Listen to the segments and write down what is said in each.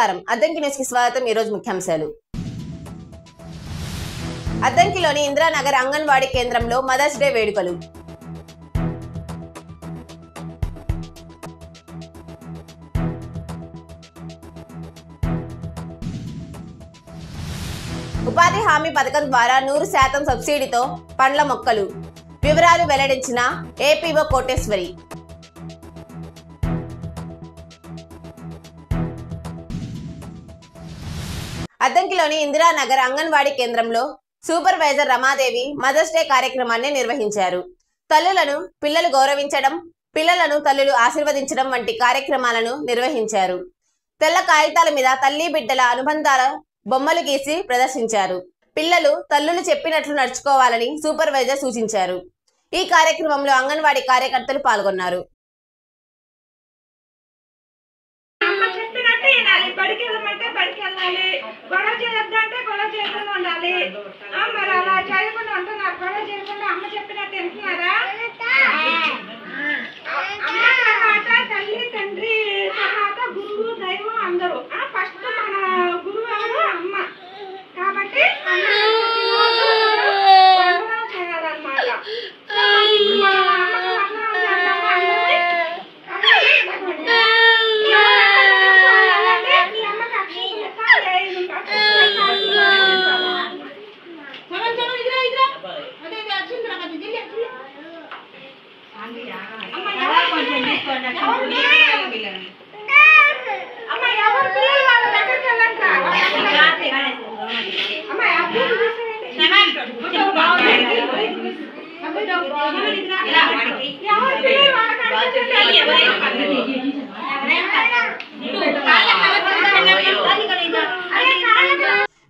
నమస్కారం అద్దంకి న్యూస్ కి స్వాగతం। ఈ రోజు ముఖ్యాంశాలు। అద్దంకిలోని ఇందిరానగర్ అంగన్వాడీ కేంద్రంలో మదర్స్ డే వేడుకలు। ఉపాధి హామీ పథకం ద్వారా 100% సబ్సిడీతో పండ్ల మొక్కలు వివరాలు వెల్లడించిన ఏపీఓ కోటేశ్వరి। అద్దంకిలోని ఇందిరానగర్ అంగన్వాడీ కేంద్రంలో సూపర్వైజర్ రమాదేవి మదర్స్ డే కార్యక్రమాన్ని నిర్వహించారు। తల్లులను పిల్లలు గౌరవించడం, పిల్లలను తల్లులు ఆశీర్వదించడం వంటి కార్యక్రమాలను నిర్వహించారు। తెల్ల కాగితాల మీద తల్లి బిడ్డల అనుబంధాల బొమ్మలు గీసి ప్రదర్శించారు। పిల్లలు తల్లులు చెప్పినట్లు నడుచుకోవాలని సూపర్వైజర్ సూచించారు। ఈ కార్యక్రమంలో అంగన్వాడీ కార్యకర్తలు పాల్గొన్నారు। తల్లి తండ్రి తర్వాత గురువు దైవం అందరూ ఫస్ట్ మన గురువు ఎవరు అమ్మ కాబట్టి చేయాలన్నమాట।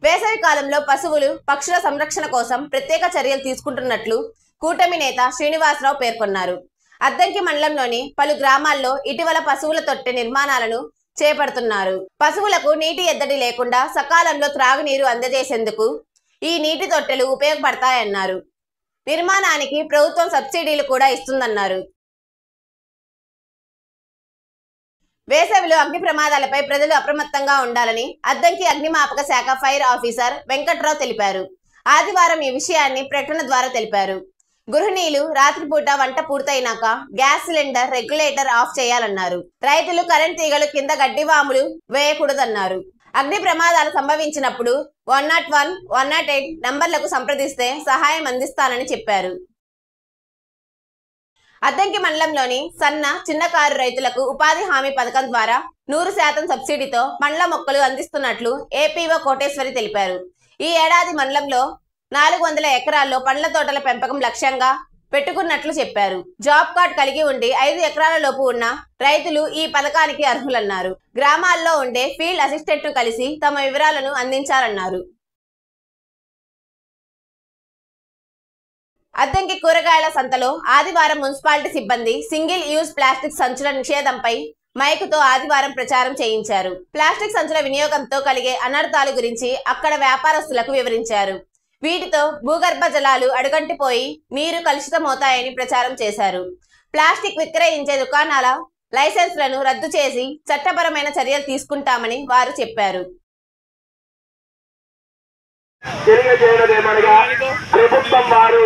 వేసవి కాలంలో పశువులు పక్షుల సంరక్షణ కోసం ప్రత్యేక చర్యలు తీసుకుంటున్నట్లు కూటమి నేత శ్రీనివాసరావు పేర్కొన్నారు। అద్దంకి మండలంలోని పలు గ్రామాల్లో ఇటీవల పశువుల తొట్టె నిర్మాణాలను చేపడుతున్నారు। పశువులకు నీటి ఎద్దడి లేకుండా సకాలంలో త్రాగునీరు అందజేసేందుకు ఈ నీటి తొట్టెలు ఉపయోగపడతాయన్నారు। నిర్మాణానికి ప్రభుత్వం సబ్సిడీలు కూడా ఇస్తుందన్నారు। వేసవిలో అగ్ని ప్రమాదాలపై ప్రజలు అప్రమత్తంగా ఉండాలని అద్దంకి అగ్నిమాపక శాఖ ఫైర్ ఆఫీసర్ వెంకట్రావు తెలిపారు। ఆదివారం ఈ విషయాన్ని ప్రకటన ద్వారా తెలిపారు। గృహిణీలు రాత్రిపూట వంట పూర్తయినాక గ్యాస్ సిలిండర్ రెగ్యులేటర్ ఆఫ్ చేయాలన్నారు। రైతులు కరెంట్ తీగలు కింద గడ్డివాములు వేయకూడదన్నారు। అగ్ని ప్రమాదాలు సంభవించినప్పుడు 101, 108 నంబర్లకు సంప్రదిస్తే సహాయం అందిస్తానని చెప్పారు। అద్దంకి మండలంలోని సన్న చిన్నకారు రైతులకు ఉపాధి హామీ పథకం ద్వారా 100% సబ్సిడీతో పండ్ల మొక్కలు అందిస్తున్నట్లు ఏపీఓ కోటేశ్వరి తెలిపారు। ఈ ఏడాది మండలంలో 400 ఎకరాల్లో పండ్ల తోటల పెంపకం లక్ష్యంగా పెట్టుకున్నట్లు చెప్పారు। జాబ్ కార్డ్ కలిగి ఉండి 5 ఎకరాల లోపు ఉన్న రైతులు ఈ పథకానికి అర్హులన్నారు। గ్రామాల్లో ఉండే ఫీల్డ్ అసిస్టెంట్ ను కలిసి తమ వివరాలను అందించాలన్నారు। అద్దంకి కూరగాయల సంతలో ఆదివారం మున్సిపాలిటీ సిబ్బంది సింగిల్ యూజ్ ప్లాస్టిక్ సంచుల నిషేధంపై మైకుతో ఆదివారం ప్రచారం చేయించారు। ప్లాస్టిక్ సంచుల వినియోగంతో కలిగే అనర్థాల గురించి అక్కడ వ్యాపారస్తులకు వివరించారు। వీటితో భూగర్భ జలాలు అడుగంటిపోయి నీరు కలుషితమవుతాయని ప్రచారం చేశారు। ప్లాస్టిక్ విక్రయించే దుకాణాల లైసెన్స్లను రద్దు చేసి చట్టపరమైన చర్యలు తీసుకుంటామని వారు చెప్పారు। తెలియజేయడమేమనగా ప్రభుత్వం వారు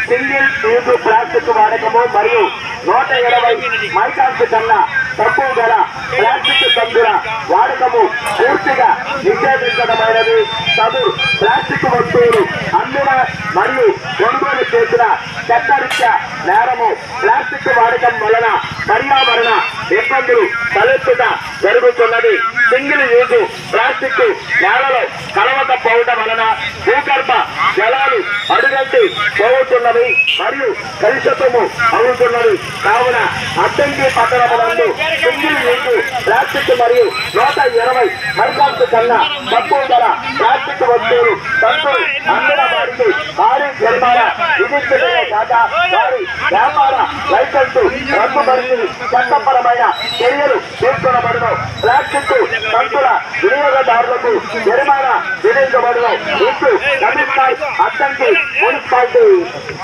సింగిల్ యూజ్ ప్లాస్టిక్ వాడకము మరియు 120 మైక్రాన్స్ కన్నా తక్కువ గల ప్లాస్టిక్ సంచుల వాడకము పూర్తిగా నిషేధించడమైనది। సదరు ప్లాస్టిక్ వస్తువులు అమ్మిన మరియు కొనుగోలు చేసిన చట్టరీత్యా నేరము। ప్లాస్టిక్ వాడకం వలన పర్యావరణ ఇబ్బందులు తలెత్తుట జరుగుతున్నది। సింగిల్ యూజ్ ప్లాస్టిక్ నేలలో కలవకపోవడం వలన భూగర్భ జలాలు అడుగంటి పోతున్నవి మరియు కలుషితము అవుతున్నవి। కావున అద్దంకి పట్టణమునందు సింగిల్ యూజ్ ప్లాస్టిక్ మరియు 120 మైక్రాన్స్ కన్నా తక్కువ గల ప్లాస్టిక్ వస్తువులు సంచులు అమ్మిన వారికి భారీ జరిమానా విధించడమే కాక వారి వ్యాపార లైసెన్సు రద్దుపరిచి చట్టపరమైన చర్యలు తీసుకునబడును। ప్లాస్టిక్ సంచుల వినియోగదారులకు జరిమానా విధించబడును। ఇట్లు కమిషనర్ అద్దంకి మున్సిపాలిటీ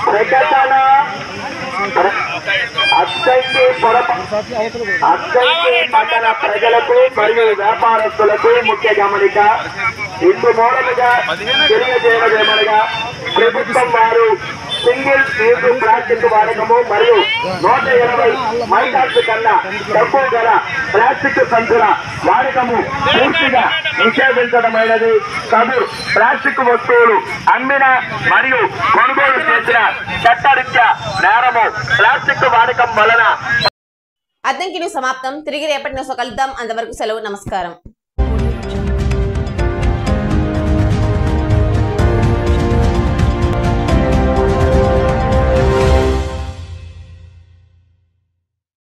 ప్రకటన। పట్టణ ప్రజలకు మరియు వ్యాపారస్తులకు ముఖ్య గమనిక. ఇందు మూలముగా తెలియజేయడమేమనగా ప్రభుత్వం వారు సింగిల్ యూజ్ ప్లాస్టిక్ వాడకము మరియు 120 మైక్రాన్స్ కన్నా తక్కువ గల ప్లాస్టిక్ సంచుల వాడకము పూర్తిగా నిషేధించడమైనది. సదరు ప్లాస్టిక్ వస్తువులు అమ్మిన మరియు కొనుగోలు చేసిన చట్టరీత్యా నేరము. ప్లాస్టిక్ వాడకం వలన అద్దంకి న్యూస్ సమాప్తం. తిరిగి రేపటి న్యూస్ కలుద్దాం. అంతవరకు సెలవు. నమస్కారం.